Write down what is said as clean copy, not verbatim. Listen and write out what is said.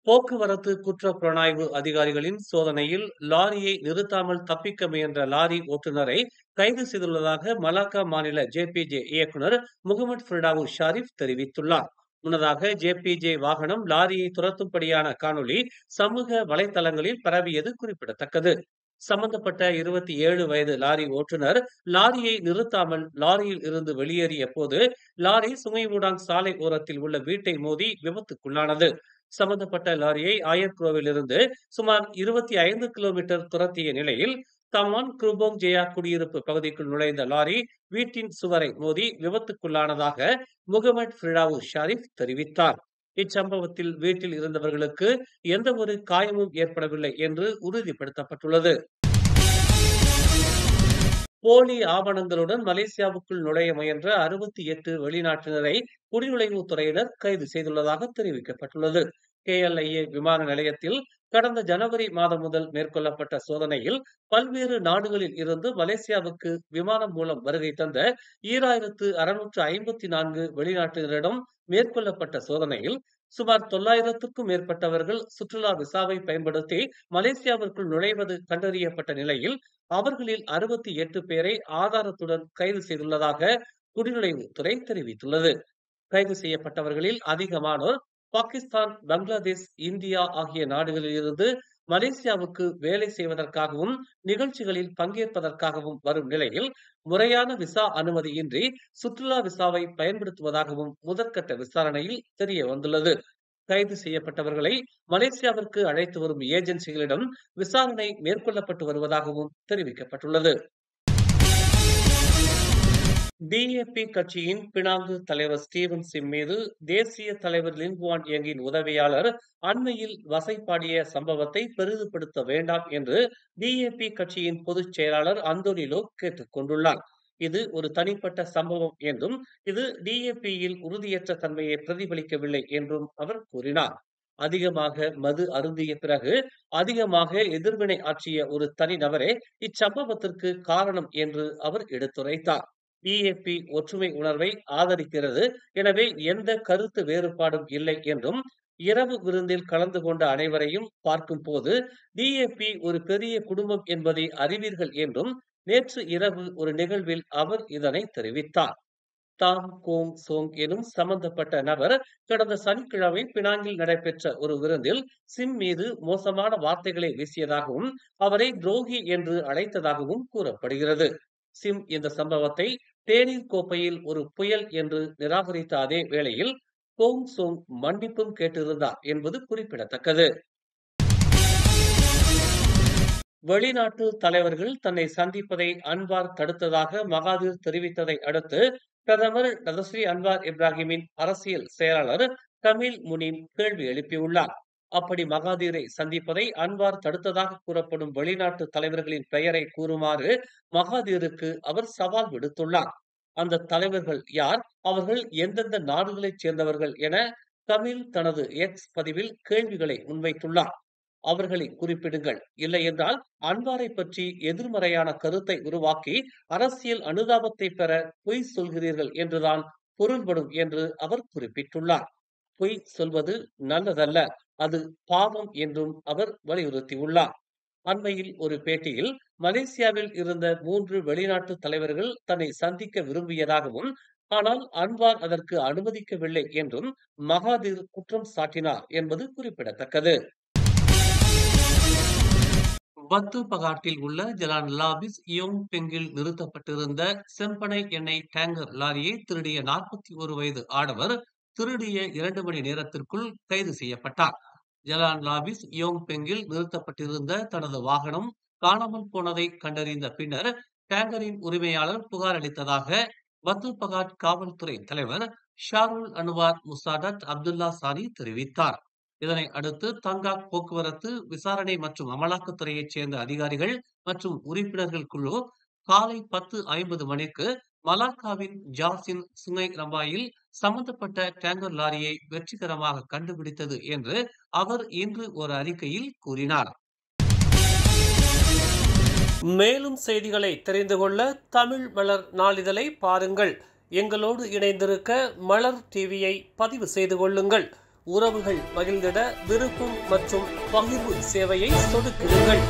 போக்குவரத்து குற்றப் புலனாய்வு அதிகாரிகளின் சோதனையில் லாரியை நிறுத்தாமல் தப்பிக்க முயன்ற லாரி ஓட்டுநரை கைது செய்துள்ளதாக மலாக்கா மாநில ஜேபிஜே இயக்குனர் முகமது ஃபிர்டாவுஸ் ஷாரிப் தெரிவித்துள்ளார். முன்னதாக ஜேபிஜே வாகனம் லாரியை துரத்தும்படியான காணொளி சமூக வலைதளங்களில் பரவியது குறிப்பிடத்தக்கது. சம்பந்தப்பட்ட 27 வயது லாரி ஓட்டுநர் லாரியை நிறுத்தாமல் லாரியில் இருந்து வெளியேறிய போது லாரி சுங்கைமுடாங் சாலை ஓரத்தில் உள்ள வீட்டை மோதி விபத்துக்குள்ளானது. சம்பந்தப்பட்ட லாரியை ஆயர்குரோவில் இருந்து சுமார் 25 கிலோமீட்டர் துரத்திய நிலையில் தமான் குருபோங் ஜெயா குடியிருப்பு பகுதிக்குள் நுழைந்த லாரி வீட்டின் சுவரை மோதி விபத்துக்குள்ளானதாக முகமது ஃபிர்டாவுஸ் ஷாரிப் தெரிவித்தார். இச்சம்பவத்தில் வீட்டில் இருந்தவர்களுக்கு எந்த ஒரு காயமும் ஏற்படவில்லை என்று உறுதிப்படுத்தப்பட்டுள்ளது. போலி ஆவணங்களுடன் மலேசியாவுக்குள் நுழைய முயன்ற 68 வெளிநாட்டினரை குடிநுழைவுத் துறையினர் கைது செய்துள்ளதாக தெரிவிக்கப்பட்டுள்ளது. KLIA விமான நிலையத்தில் கடந்த ஜனவரி மாதம் முதல் மேற்கொள்ளப்பட்ட சோதனையில் பல்வேறு நாடுகளில் இருந்து மலேசியாவுக்கு விமானம் மூலம் வருகை தந்த 2654 வெளிநாட்டினரிடம் மேற்கொள்ளப்பட்ட சோதனையில் சுமார் 900க்கும் மேற்பட்டவர்கள் சுற்றுலா விசாவை பயன்படுத்தி மலேசியாவிற்குள் நுழைவது கண்டறியப்பட்ட நிலையில் அவர்களில் 68 பேரை ஆதாரத்துடன் கைது செய்துள்ளதாக குடிநுழைவுத்துறை தெரிவித்துள்ளது. கைது செய்யப்பட்டவர்களில் அதிகமானோர் பாகிஸ்தான், பங்களாதேஷ், இந்தியா ஆகிய நாடுகளில் இருந்து மலேசியாவுக்கு வேலை செய்வதற்காகவும் நிகழ்ச்சிகளில் பங்கேற்பதற்காகவும் வரும் நிலையில் முறையான விசா அனுமதியின்றி சுற்றுலா விசாவை பயன்படுத்துவதாகவும் முதற்கட்ட விசாரணையில் தெரிய வந்துள்ளது. கைது செய்யப்பட்டவர்களை மலேசியாவிற்கு அழைத்து வரும் ஏஜென்சிகளிடம் விசாரணை மேற்கொள்ளப்பட்டு வருவதாகவும் தெரிவிக்கப்பட்டுள்ளது. DAP கட்சியின் பினாங்கு தலைவர் ஸ்டீவன் சிம் மீது தேசிய தலைவர் லின் குவான் யங்கின் உதவியாளர் அண்மையில் வசைபாடிய சம்பவத்தை பெரிதுபடுத்த வேண்டாம் என்று DAP கட்சியின் பொதுச் செயலாளர் அந்தோனி லோ கேட்டுக் கொண்டுள்ளார். இது ஒரு தனிப்பட்ட சம்பவம் என்றும் இது DAP-யில் உறுதியற்ற தன்மையை பிரதிபலிக்கவில்லை என்றும் அவர் கூறினார். அதிகமாக மது அருந்திய பிறகு அதிகமாக எதிர்வினை ஆற்றிய ஒரு தனிநபரே இச்சம்பவத்திற்கு காரணம் என்று அவர் எடுத்துரைத்தார். DAP ஒற்றுமை உணர்வை ஆதரிக்கிறது, எனவே எந்த கருத்து வேறுபாடும் இல்லை என்றும் இரவு விருந்தில் கலந்து கொண்ட அனைவரையும் பார்க்கும் போது DAP ஒரு பெரிய குடும்பம் என்பதை அறிவீர்கள் என்றும் நேற்று இரவு ஒரு நிகழ்வில் அவர் இதனை தெரிவித்தார். தாம் கோங் சோங் எனும் சம்பந்தப்பட்ட நபர் கடந்த சனிக்கிழமை பினாங்கில் நடைபெற்ற ஒரு விருந்தில் சிம் மீது மோசமான வார்த்தைகளை வீசியதாகவும் அவரை துரோகி என்று அழைத்ததாகவும் கூறப்படுகிறது. சிம் இந்த சம்பவத்தை தேநீர் கோப்பையில் ஒரு புயல் என்று நிராகரித்த அதே வேளையில் கோங் சோங் மன்னிப்பும் கேட்டிருந்தார் என்பது குறிப்பிடத்தக்கது. வெளிநாட்டு தலைவர்கள் தன்னை சந்திப்பதை அன்வார் தடுத்ததாக மகாதீர் தெரிவித்ததை அடுத்து பிரதமர் டதஸ்ரீ அன்வார் இப்ராஹிமின் அரசியல் செயலாளர் கமீல் முனீம் கேள்வி எழுப்பியுள்ளார். அப்படி மகாதீரை சந்திப்பதை அன்வார் தடுத்ததாக கூறப்படும் வெளிநாட்டு தலைவர்களின் பெயரை கூறுமாறு மகாதீருக்கு அவர் சவால் விடுத்துள்ளார். அந்த தலைவர்கள் யார், அவர்கள் எந்தெந்த நாடுகளைச் சேர்ந்தவர்கள் என கமீல் தனது எக்ஸ் பதிவில் கேள்விகளை முன்வைத்துள்ளார். அவர்களை குறிப்பிடுங்கள், இல்லை என்றால் அன்வாரை பற்றி எதிர்மறையான கருத்தை உருவாக்கி அரசியல் அனுதாபத்தை பெற பொய் சொல்கிறீர்கள் என்றுதான் பொருள்படும் என்று அவர் குறிப்பிட்டுள்ளார். பொய் சொல்வது நல்லதல்ல, அது பாவம் என்றும் அவர் வலியுறுத்தியுள்ளார். அண்மையில் ஒரு பேட்டியில் மலேசியாவில் இருந்த 3 வெளிநாட்டு தலைவர்கள் தன்னை சந்திக்க விரும்பியதாகவும் ஆனால் அன்வார் அதற்கு அனுமதிக்கவில்லை என்றும் மகாதீர் குற்றம் சாட்டினார் என்பது குறிப்பிடத்தக்கது. பத்து பகாட்டில் உள்ள ஜலான் லாபிஸ் யோங் பெங்கில் நிறுத்தப்பட்டிருந்த செம்பனை எண்ணெய் டேங்கர் லாரியை திருடிய 41 வயது ஆடவர் திருடிய 2 மணி நேரத்திற்குள் கைது செய்யப்பட்டார். ஜலான் லாபிஸ் யோங் பெங்கில் நிறுத்தப்பட்டிருந்த தனது வாகனம் காணாமல் போனதை கண்டறிந்த பின்னர் டேங்கரின் உரிமையாளர் புகார் அளித்ததாக பத்து பகாட் காவல்துறை தலைவர் ஷாருல் அன்வார் முசாடத் அப்துல்லா சானி தெரிவித்தார். இதனை அடுத்து தங்காக் போக்குவரத்து விசாரணை மற்றும் அமலாக்கத்துறையைச் சேர்ந்த அதிகாரிகள் மற்றும் உறுப்பினர்கள் குழு காலை 10:50 மணிக்கு மலாக்காவின் ஜாசின் சுங்கை ரம்பாயில் சம்பந்தப்பட்ட டேங்கர் லாரியை வெற்றிகரமாக கண்டுபிடித்தது என்று அவர் இன்று ஒரு அறிக்கையில் கூறினார். மேலும் செய்திகளை தெரிந்து கொள்ள தமிழ் மலர் நாளிதழை பாருங்கள். எங்களோடு இணைந்திருக்க மலர் டிவியை பதிவு செய்து கொள்ளுங்கள். உறவுகள் மகிழ்ந்திட விருப்பம் மற்றும் பகிர்வு சேவையை சொடுக்கிடுங்கள்.